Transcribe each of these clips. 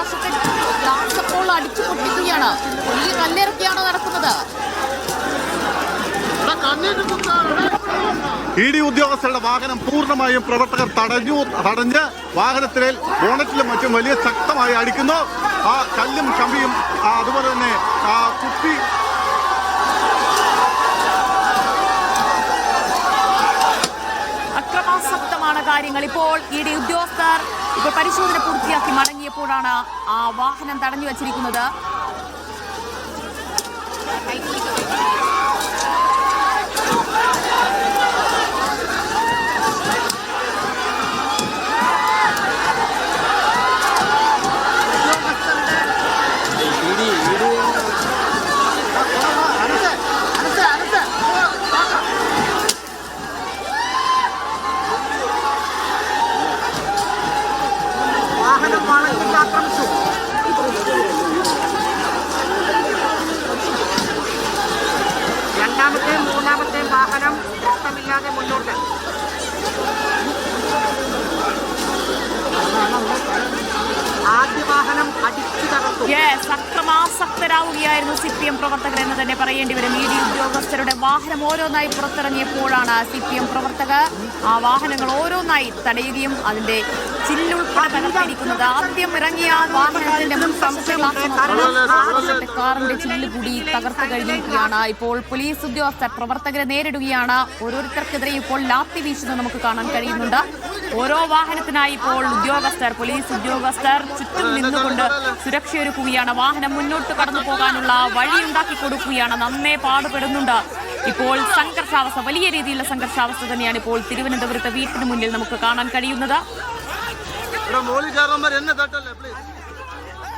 വശത്തെ ഗ്ലാസ് അപ്പോൾ അടിച്ചു പൊട്ടിക്കുകയാണ്. വലിയ കല്ലിറക്കിയാണ് നടക്കുന്നത്. ED ഉദ്യോഗസ്ഥരുടെ വാഹനം പൂർണ്ണമായും പ്രവർത്തകർ തടഞ്ഞ് വാഹനത്തിലെ ബോണറ്റിലും മറ്റും വലിയ ശക്തമായി അടിക്കുന്നു. ആ കല്ലും കമ്പിയും അതുപോലെ തന്നെ കുപ്പി അക്രമാസക്തമാണ് കാര്യങ്ങൾ. ഇപ്പോൾ ED ഉദ്യോഗസ്ഥർ ഇപ്പോൾ പരിശോധന പൂർത്തിയാക്കി മടങ്ങിയപ്പോഴാണ് ആ വാഹനം തടഞ്ഞു വച്ചിരിക്കുന്നത്. രണ്ടാമത്തെയും മൂന്നാമത്തെയും വാഹനം പ്രശ്നമില്ലാതെ മുന്നോട്ട്. ആദ്യ വാഹനം അടിച്ചു തകർത്തു. അക്രമാസക്തരാവുകയായിരുന്നു CPM പ്രവർത്തകർ എന്ന് തന്നെ പറയേണ്ടി വരും. ED ഉദ്യോഗസ്ഥരുടെ വാഹനം ഓരോന്നായി പുറത്തിറങ്ങിയപ്പോഴാണ് CPM പ്രവർത്തകർ ആ വാഹനങ്ങൾ ഓരോന്നായി തടയുകയും അതിന്റെ ചില്ലുൾപ്പെടെ തകർത്തിരിക്കുന്നത്. ആദ്യം ഇറങ്ങിയ വാഹനത്തിന്റെ കാറിന്റെ ചില്ല് കൂടി തകർത്ത് കഴിഞ്ഞിരിക്കുകയാണ്. ഇപ്പോൾ പോലീസ് ഉദ്യോഗസ്ഥർ പ്രവർത്തകരെ നേരിടുകയാണ്. ഓരോരുത്തർക്കെതിരെ ഇപ്പോൾ ലാത്തി വീശുന്നത് നമുക്ക് കാണാൻ കഴിയുന്നുണ്ട്. ഓരോ വാഹനത്തിനായി ഇപ്പോൾ പോലീസ് ഉദ്യോഗസ്ഥർ ചുറ്റും നിന്നുകൊണ്ട് സുരക്ഷയൊരുക്കുകയാണ്. വാഹനം മുന്നോട്ട് കടന്നു പോകാനുള്ള വഴിയുണ്ടാക്കി കൊടുക്കുകയാണ്. നന്നേ പാടുപെടുന്നുണ്ട്. ഇപ്പോൾ സംഘർഷാവസ്ഥ, വലിയ രീതിയിലുള്ള സംഘർഷാവസ്ഥ തന്നെയാണ് ഇപ്പോൾ തിരുവനന്തപുരത്തെ വീട്ടിന് മുന്നിൽ നമുക്ക് കാണാൻ കഴിയുന്നത്.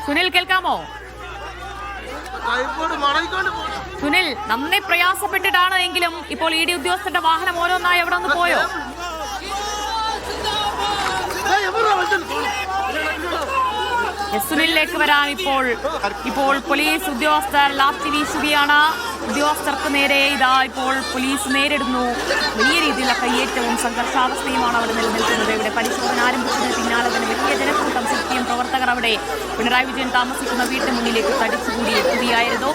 സുനിൽ, കേൾക്കാമോ? സുനിൽ, നന്നേ പ്രയാസപ്പെട്ടിട്ടാണ് എങ്കിലും ഇപ്പോൾ ED ഉദ്യോഗസ്ഥരുടെ വാഹനം ഓരോന്നായി എവിടെ നിന്ന് പോയോ? സുനിലിലേക്ക് വരാൻ ഇപ്പോൾ പോലീസ് ഉദ്യോഗസ്ഥർ ലാത്തി വീശുകയാണ്. ഉദ്യോഗസ്ഥർക്ക് നേരെ ഇപ്പോൾ പോലീസ് നേരിടുന്നു. വലിയ രീതിയിലുള്ള കയ്യേറ്റവും സംഘർഷാവസ്ഥയുമാണ് അവിടെ നിലനിൽക്കുന്നത്. ഇവിടെ പരിശോധന ആരംഭിച്ചതിന് പിന്നാലെ തന്നെ വലിയ ജനക്കൂട്ടം CPM പ്രവർത്തകർ അവിടെ പിണറായി വിജയൻ താമസിക്കുന്ന വീട്ടിന് മുന്നിലേക്ക് തടിച്ചുകൂടി എത്തുകയായിരുന്നു.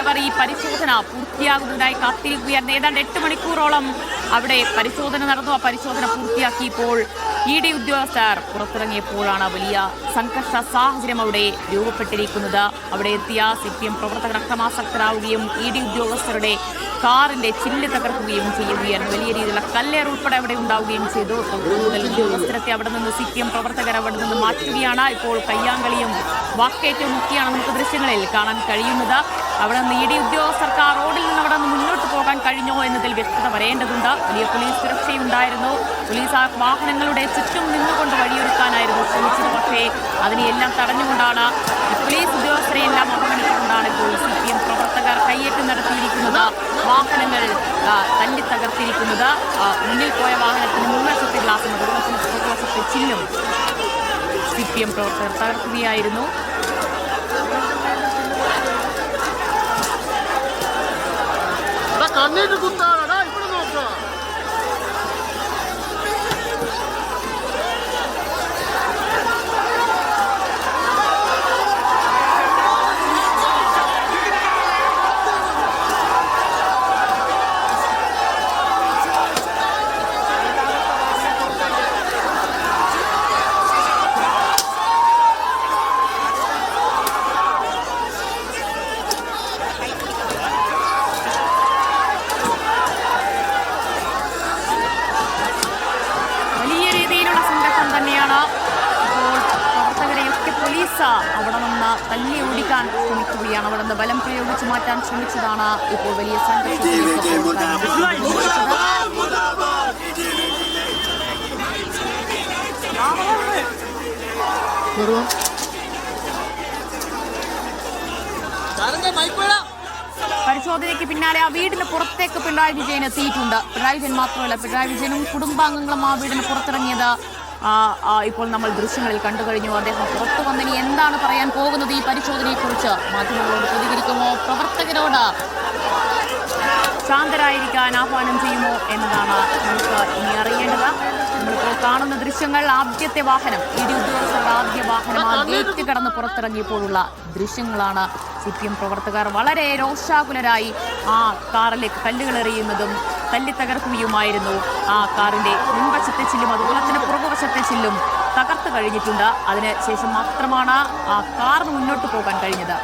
അവർ ഈ പരിശോധന പൂർത്തിയാകുന്നതിനായി കാത്തിരിക്കുകയായിരുന്നു. ഏതാണ്ട് 8 മണിക്കൂറോളം അവിടെ പരിശോധന നടന്നു. ആ പരിശോധന പൂർത്തിയാക്കി ഇപ്പോൾ ED ഉദ്യോഗസ്ഥർ പുറത്തിറങ്ങിയപ്പോഴാണ് വലിയ സംഘർഷ സാഹചര്യം അവിടെ രൂപപ്പെട്ടിരിക്കുന്നത്. അവിടെ എത്തിയ CPM പ്രവർത്തകർ അക്രമാസക്തരാവുകയും ED ഉദ്യോഗസ്ഥരുടെ കാറിന്റെ ചില്ല് തകർക്കുകയും ചെയ്യുകയായിരുന്നു. വലിയ രീതിയിലുള്ള കല്ലേർ ഉൾപ്പെടെ അവിടെ ഉണ്ടാവുകയും ചെയ്തു. കൂടുതൽ ഉദ്യോഗസ്ഥരത്തെ അവിടെ നിന്ന് CPM പ്രവർത്തകർ അവിടെ നിന്ന് മാറ്റുകയാണ്. ഇപ്പോൾ കയ്യാങ്കളിയും വാക്കേറ്റവും ഒക്കെയാണ് നമുക്ക് ദൃശ്യങ്ങളിൽ കാണാൻ കഴിയുന്നത്. അവിടെ നിന്ന് ED ഉദ്യോഗസ്ഥർക്ക് ആ റോഡിൽ നിന്ന് അവിടെ നിന്ന് മുന്നോട്ട് പോകാൻ കഴിഞ്ഞോ എന്നതിൽ വ്യക്തത വരേണ്ടതുണ്ട്. വലിയ പോലീസ് സുരക്ഷയുണ്ടായിരുന്നു. പോലീസ് ആ വാഹനങ്ങളുടെ ചുറ്റും നിന്നുകൊണ്ട് വഴിയൊരുക്കാനായിരുന്നു ശ്രമിച്ചത്. പക്ഷേ അതിനെയെല്ലാം തടഞ്ഞുകൊണ്ടാണ്, പോലീസ് ഉദ്യോഗസ്ഥരെ എല്ലാം അവഗണിച്ചുകൊണ്ടാണ് ഇപ്പോൾ CPM പ്രവർത്തകർ കയ്യേറ്റം നടത്തിയിരിക്കുന്നത്. വാഹനങ്ങൾ തല്ലി തകർത്തിരിക്കുന്നത്. മുന്നിൽ പോയ വാഹനത്തിന് മുൻവശത്തെ ഗ്ലാസും പുറകുവശത്തെ ചില്ലും CPM പ്രവർത്തകർ തകർക്കുകയായിരുന്നു. കണ്ണീര് കുത്താടാ ഇവിടെ നോക്കുക. അവിടെ നിന്ന് തല്ലി ഓടിക്കാൻ ശ്രമിക്കുകയാണ്. അവിടെ നിന്ന് ബലം പ്രയോഗിച്ച് മാറ്റാൻ ശ്രമിച്ചതാണ് ഇപ്പോൾ വലിയ പരിശോധനയ്ക്ക് പിന്നാലെ ആ വീടിന് പുറത്തേക്ക് പിണറായി വിജയൻ എത്തിയിട്ടുണ്ട്. പിണറായി വിജയൻ മാത്രമല്ല, പിണറായി വിജയനും കുടുംബാംഗങ്ങളും ആ വീടിന് പുറത്തിറങ്ങിയത് ഇപ്പോൾ നമ്മൾ ദൃശ്യങ്ങളിൽ കണ്ടു കഴിഞ്ഞു. അദ്ദേഹം പുറത്തു വന്നിനി എന്താണ് പറയാൻ പോകുന്നത് ഈ പരിശോധനയെക്കുറിച്ച്? മാധ്യമങ്ങളോട് പ്രതികരിക്കുമോ? പ്രവർത്തകരോട് ശാന്തരായിരിക്കാൻ ആഹ്വാനം ചെയ്യുമോ എന്നതാണ് നമുക്ക് ഇനി അറിയേണ്ടത്. നമ്മളിപ്പോൾ കാണുന്ന ദൃശ്യങ്ങൾ ആദ്യത്തെ വാഹനം ED ഉദ്യോഗസ്ഥരുടെ ആദ്യ വാഹനം ആ ഗേറ്റ് കടന്ന് പുറത്തിറങ്ങിയപ്പോഴുള്ള ദൃശ്യങ്ങളാണ്. CPM പ്രവർത്തകർ വളരെ രോഷാകുലരായി ആ കാറിലേക്ക് കല്ലുകൾ എറിയുന്നതും തല്ലി തകർക്കുകയുമായിരുന്നു. ആ കാറിന്റെ മുൻവശത്തെ ചില്ലും അതുപോലെ തന്നെ പുറകുവശത്തെ ചില്ലും തകർത്ത് കഴിഞ്ഞിട്ടുണ്ട്. അതിന് ശേഷം മാത്രമാണ് ആ കാറിന് മുന്നോട്ട് പോകാൻ കഴിഞ്ഞത്.